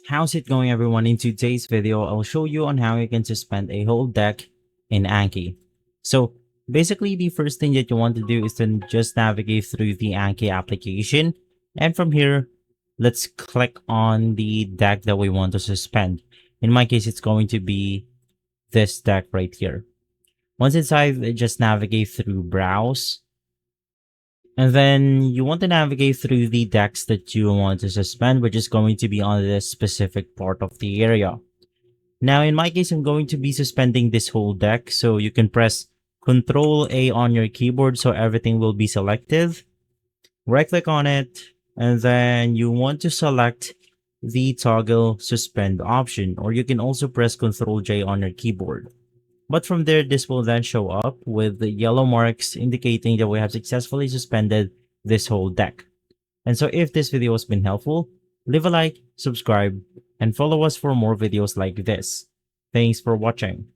How's it going, everyone? In today's video, I'll show you on how you can suspend a whole deck in Anki. So basically, the first thing that you want to do is to just navigate through the Anki application. And from here, let's click on the deck that we want to suspend. In my case, it's going to be this deck right here. Once inside, just navigate through Browse. And then you want to navigate through the decks that you want to suspend, which is going to be on this specific part of the area. Now, in my case, I'm going to be suspending this whole deck. So you can press Control A on your keyboard so everything will be selected. Right click on it. And then you want to select the toggle suspend option, or you can also press Control J on your keyboard. But from there, this will then show up with the yellow marks indicating that we have successfully suspended this whole deck. And so if this video has been helpful, leave a like, subscribe, and follow us for more videos like this. Thanks for watching.